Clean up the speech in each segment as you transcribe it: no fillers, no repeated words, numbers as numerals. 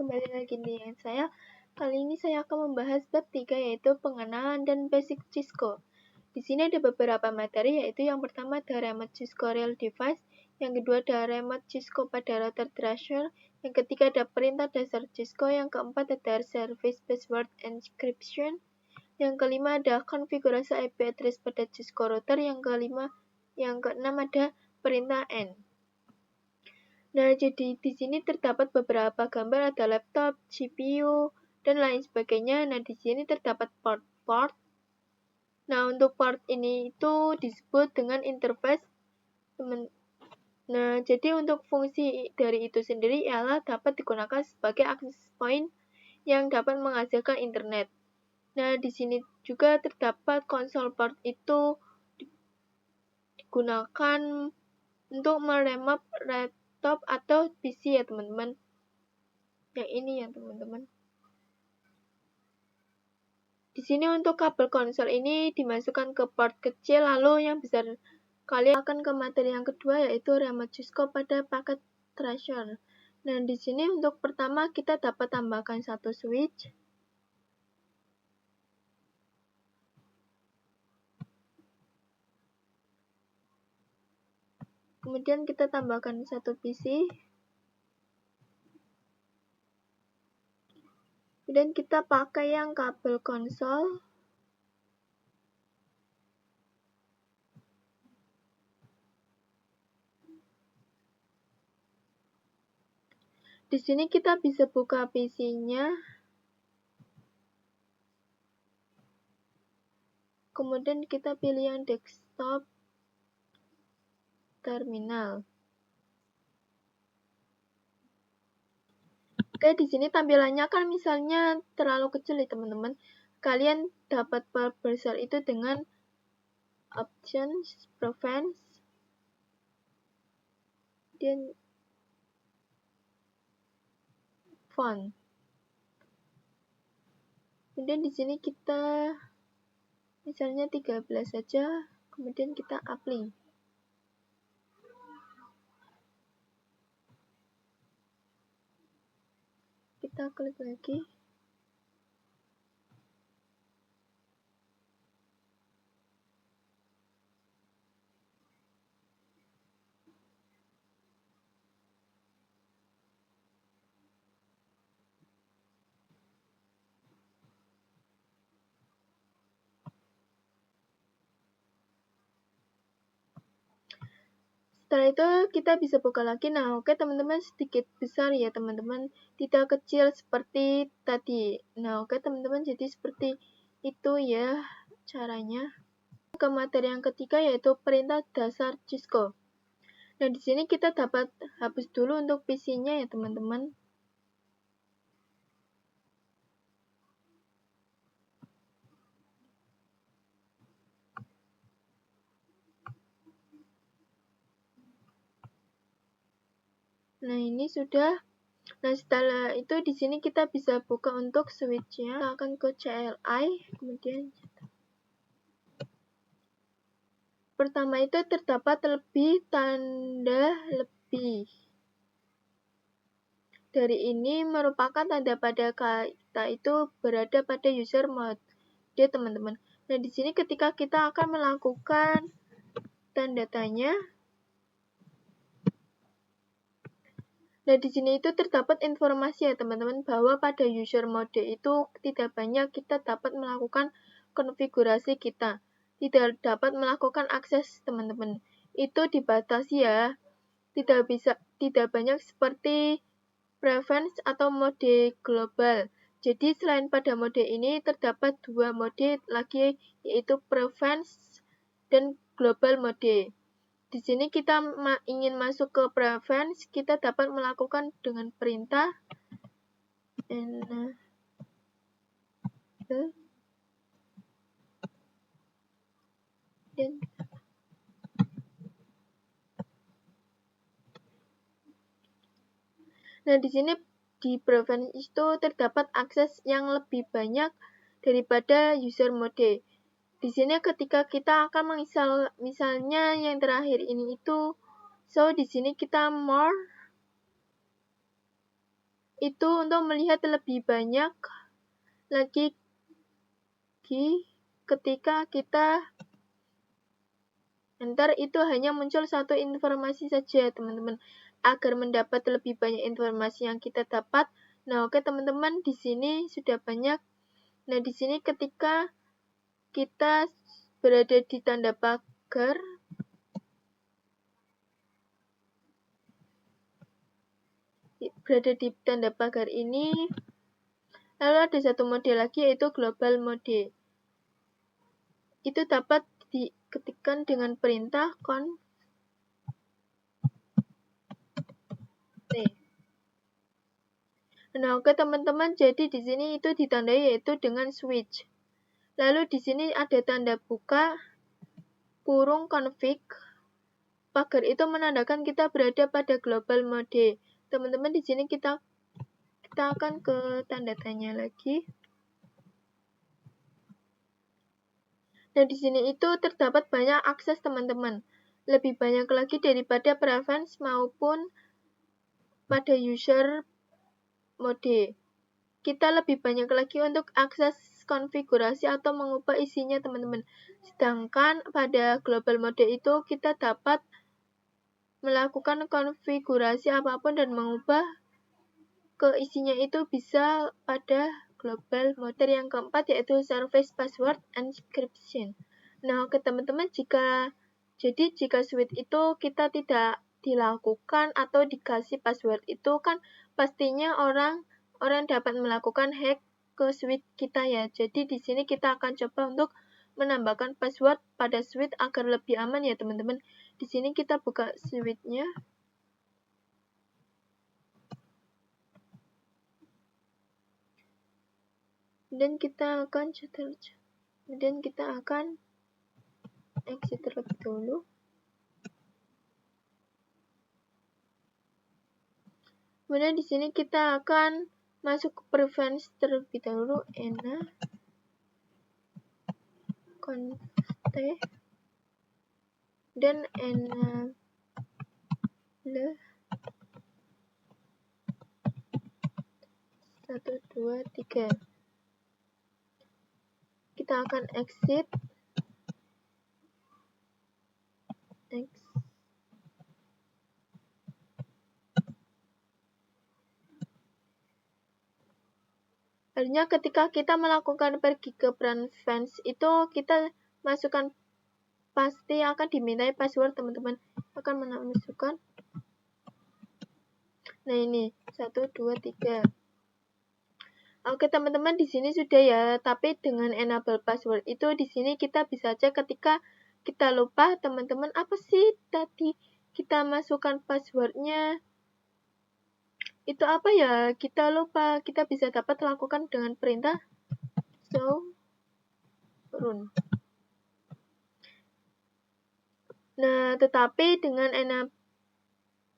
kembali lagi dengan saya. Kali ini saya akan membahas bab 3 yaitu pengenalan dan basic Cisco. Di sini ada beberapa materi yaitu yang pertama ada remote Cisco real device, yang kedua ada remote Cisco pada router threshold, yang ketiga ada perintah dasar Cisco, yang keempat ada service password encryption, yang kelima ada konfigurasi IP address pada Cisco router, yang keenam ada perintah N. Nah, jadi di sini terdapat beberapa gambar, ada laptop, CPU, dan lain sebagainya. Nah, di sini terdapat port. Nah, untuk port ini itu disebut dengan interface. Nah, jadi untuk fungsi dari itu sendiri ialah dapat digunakan sebagai access point yang dapat menghasilkan internet. Nah, di sini juga terdapat konsol port itu digunakan untuk meremap laptop atau PC ya teman-teman. Yang ini ya teman-teman. Di sini untuk kabel konsol ini dimasukkan ke port kecil, lalu yang besar kalian akan ke materi yang kedua yaitu remote Cisco pada paket threshold. Nah, di sini untuk pertama kita dapat tambahkan satu switch. Kemudian kita tambahkan satu PC. Kemudian kita pakai yang kabel konsol. Di sini kita bisa buka PC-nya. Kemudian kita pilih yang desktop terminal. Oke, di sini tampilannya kan misalnya terlalu kecil ya teman-teman. Kalian dapat perbesar itu dengan options, preference, dan font. Kemudian di sini kita misalnya 13 saja, kemudian kita apply. Kita klik lagi. Setelah itu kita bisa buka lagi. Nah, oke teman-teman, sedikit besar ya teman-teman, tidak kecil seperti tadi. Nah, oke teman-teman, jadi seperti itu ya caranya. Ke materi yang ketiga yaitu perintah dasar Cisco. Nah, di sini kita dapat hapus dulu untuk PC-nya ya teman-teman. Nah, ini sudah. Nah, setelah itu di sini kita bisa buka untuk switch-nya. Kita akan ke CLI, kemudian pertama itu terdapat lebih tanda lebih. Dari ini merupakan tanda pada kita itu berada pada user mode. Dia teman-teman. Nah, di sini ketika kita akan melakukan tanda tanya. Nah, di sini itu terdapat informasi ya teman-teman bahwa pada user mode itu tidak banyak kita dapat melakukan konfigurasi kita. Tidak dapat melakukan akses teman-teman. Itu dibatasi ya. Tidak banyak seperti preference atau mode global. Jadi selain pada mode ini terdapat dua mode lagi yaitu preference dan global mode. Di sini kita ingin masuk ke preference, kita dapat melakukan dengan perintah enable. Nah, di sini di preference itu terdapat akses yang lebih banyak daripada user mode. Di sini ketika kita akan menginstal misalnya yang terakhir ini itu, so di sini kita more. itu untuk melihat lebih banyak lagi ketika kita enter itu hanya muncul satu informasi saja, teman-teman. Agar mendapat lebih banyak informasi yang kita dapat. Nah, oke teman-teman, di sini sudah banyak. Nah, di sini ketika kita berada di tanda pagar, ini, lalu ada satu mode lagi yaitu global mode. Itu dapat diketikkan dengan perintah conf. Nah, oke teman-teman, jadi di sini itu ditandai yaitu dengan switch. Lalu di sini ada tanda buka kurung config. Pagar itu menandakan kita berada pada global mode. Teman-teman, di sini kita akan ke tanda tanya lagi. Nah, di sini itu terdapat banyak akses teman-teman. Lebih banyak lagi daripada preference maupun pada user mode. Kita lebih banyak lagi untuk akses konfigurasi atau mengubah isinya teman-teman. Sedangkan pada global mode itu kita dapat melakukan konfigurasi apapun dan mengubah ke isinya itu bisa pada global mode yang keempat yaitu service password encryption. Nah, oke teman-teman, jika switch itu kita tidak dilakukan atau dikasih password itu kan pastinya orang dapat melakukan hack ke switch kita ya. Jadi di sini kita akan coba untuk menambahkan password pada switch agar lebih aman ya teman-teman. Di sini kita buka switch-nya. Dan kita akan exit terlebih dahulu. Kemudian di sini kita akan masuk ke preference terlebih dahulu, ena conf dan enable 1, 2, 3. Kita akan exit. Akhirnya ketika kita melakukan pergi ke preference itu kita masukkan, pasti akan dimintai password teman-teman. Akan memasukkan. Nah ini 1, 2, 3. Oke teman-teman, di sini sudah ya. Tapi dengan enable password itu di sini kita bisa aja ketika kita lupa teman-teman apa sih tadi kita masukkan passwordnya. Itu apa ya? Kita lupa. Kita bisa dapat lakukan dengan perintah show run. Nah, tetapi dengan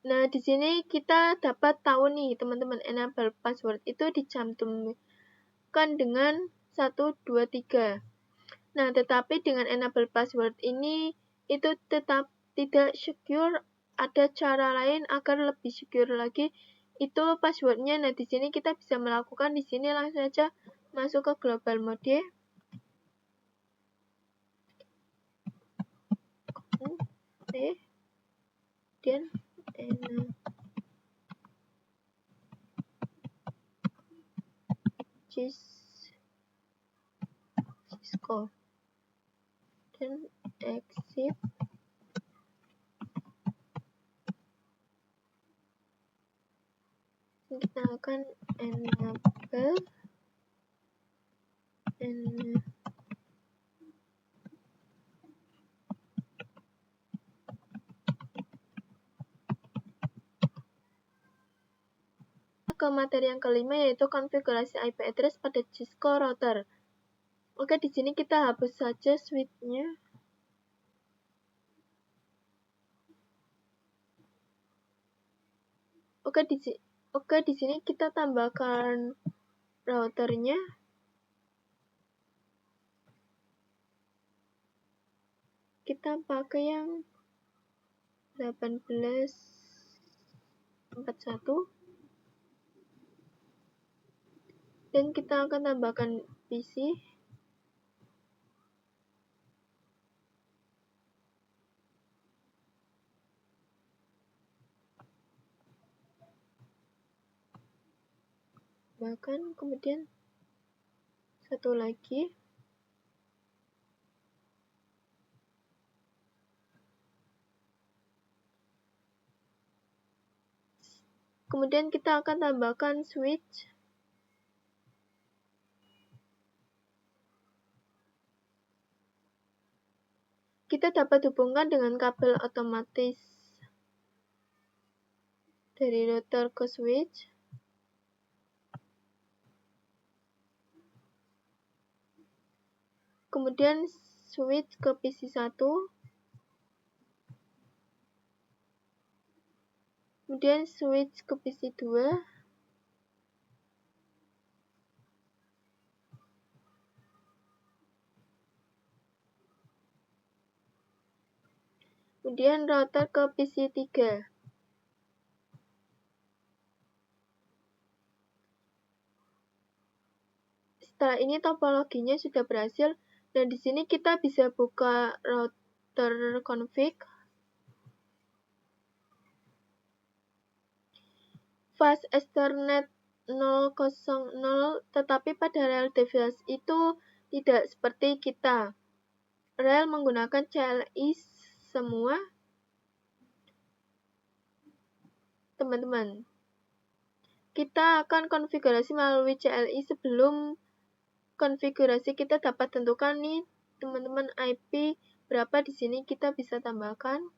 nah, di sini kita dapat tahu nih, teman-teman, enable password itu dicantumkan dengan 1, 2, 3. Nah, tetapi dengan enable password ini itu tetap tidak secure. Ada cara lain agar lebih secure lagi. Itu passwordnya. Nah, di sini kita bisa melakukan di sini langsung saja masuk ke global mode. Dan Cisco dan exit. Kita akan enable ke materi yang kelima yaitu konfigurasi IP address pada Cisco router. Oke, di sini kita hapus saja switch-nya. Oke, di sini kita tambahkan routernya. Kita pakai yang 1841. Dan kita akan tambahkan PC. Bahkan kemudian satu lagi. Kemudian kita akan tambahkan switch. Kita dapat hubungkan dengan kabel otomatis dari router ke switch. Kemudian switch ke PC1. Kemudian switch ke PC2. Kemudian router ke PC3. Setelah ini topologinya sudah berhasil, dan di sini kita bisa buka router config. Fast Ethernet 0.0, tetapi pada rel device itu tidak seperti kita. Rel menggunakan CLI semua, teman-teman. Kita akan konfigurasi melalui CLI. Sebelum konfigurasi kita dapat tentukan nih, teman-teman, IP berapa di sini kita bisa tambahkan.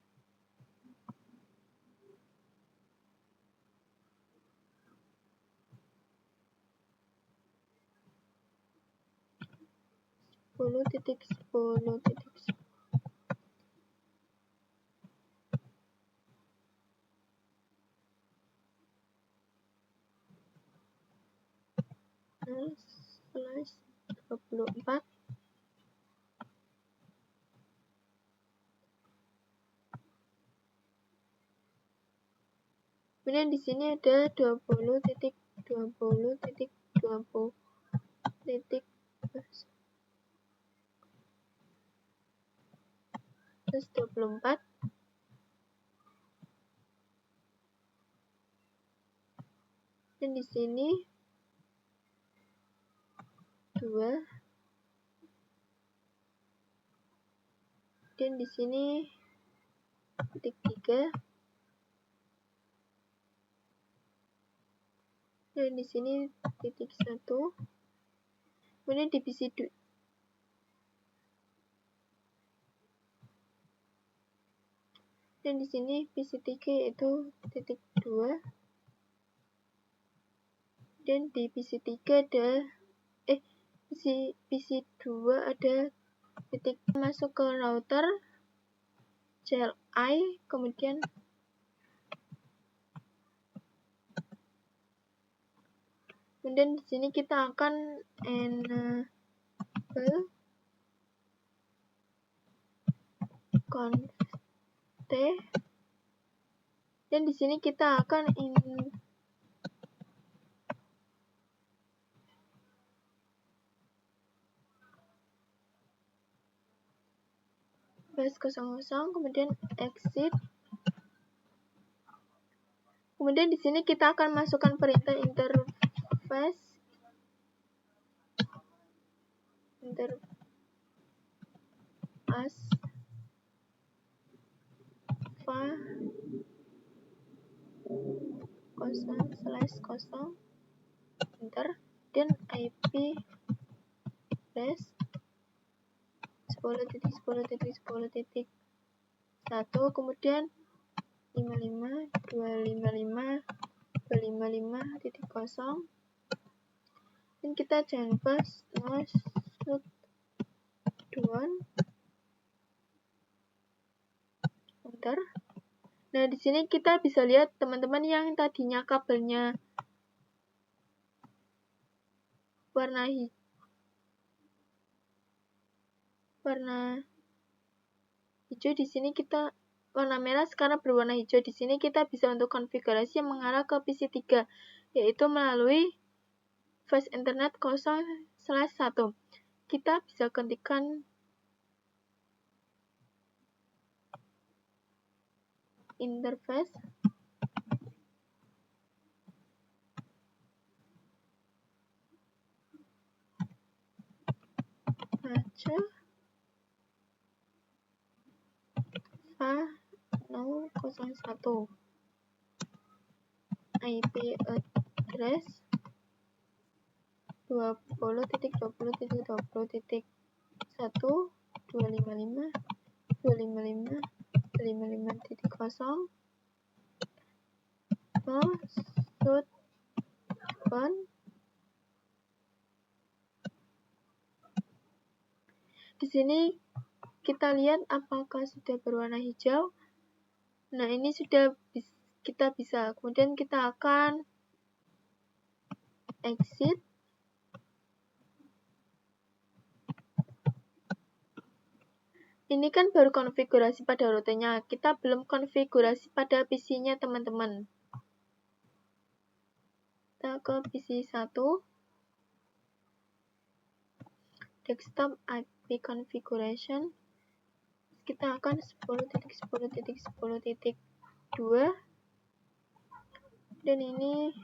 Kemudian di sini ada 20.20.20.24. Dan di sini 2. Dan di sini titik 3. Dan di sini titik 1. Kemudian di PC2. Dan di sini PC3 yaitu titik 2. Dan di PC3 ada PC2 ada titik masuk ke router CLI, kemudian di sini kita akan enable conft, dan di sini kita akan bus 00, kemudian exit. Kemudian di sini kita akan masukkan perintah interface va 0/0 enter, dan IP address 10.10.10.1, kemudian 55.255.255.0, dan kita canvas no shutdown enter. Nah, di sini kita bisa lihat teman-teman yang tadinya kabelnya warna hijau, di sini kita warna merah sekarang berwarna hijau. Di sini kita bisa untuk konfigurasi yang mengarah ke PC3, yaitu melalui Fast internet 0/1. Kita bisa ketikkan interface baca fa001 IP address 20.20.20.1.255.255.255.0 shootgun. Di sini kita lihat apakah sudah berwarna hijau. Nah, ini sudah kita bisa. Kemudian kita akan exit. Ini kan baru konfigurasi pada rutenya. Kita belum konfigurasi pada PC-nya teman-teman. Kita ke PC 1. Desktop IP configuration. Kita akan 10.10.10.2 dan ini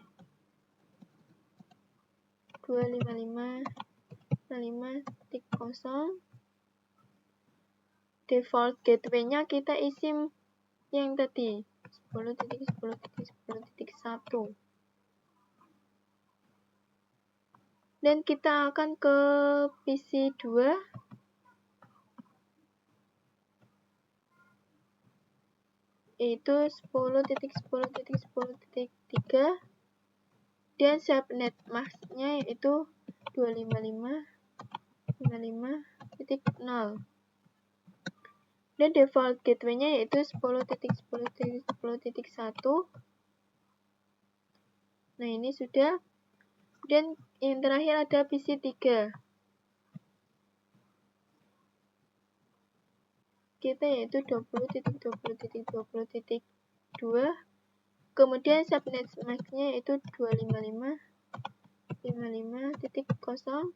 255.5.0. Default gateway-nya kita isi yang tadi 10.10.10.1. Dan kita akan ke PC 2. Yaitu 10.10.10.3 dan subnet masknya yaitu 255.55.0 dan default gateway-nya yaitu 10.10.10.1. Nah, ini sudah. Dan yang terakhir ada PC 3. Kita yaitu 20.20.20.2. Kemudian subnet masknya yaitu 255.55.0.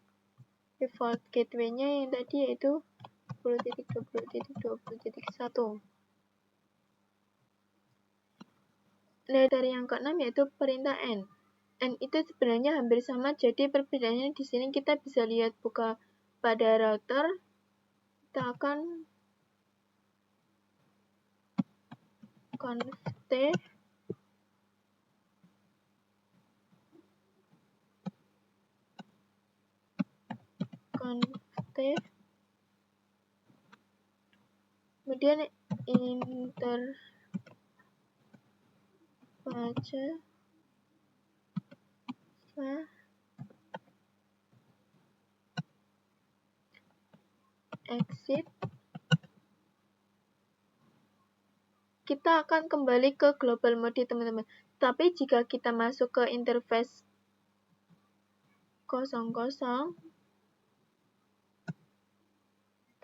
Default gateway-nya yang tadi yaitu 10.20.20.1. Nah, dari yang ke-6 yaitu perintah N. N itu sebenarnya hampir sama, jadi perbedaannya di sini kita bisa lihat buka pada router. Kita akan conft kemudian baca exit. Kita akan kembali ke global mode teman-teman. Tapi jika kita masuk ke interface 00,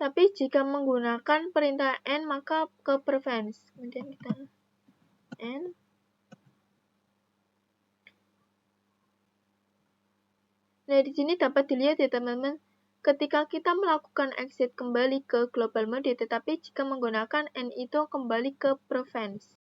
tapi jika menggunakan perintah N maka ke prevents. Kemudian kita N. Nah, di sini dapat dilihat ya teman-teman, ketika kita melakukan exit kembali ke global mode, tetapi jika menggunakan N itu kembali ke prevents.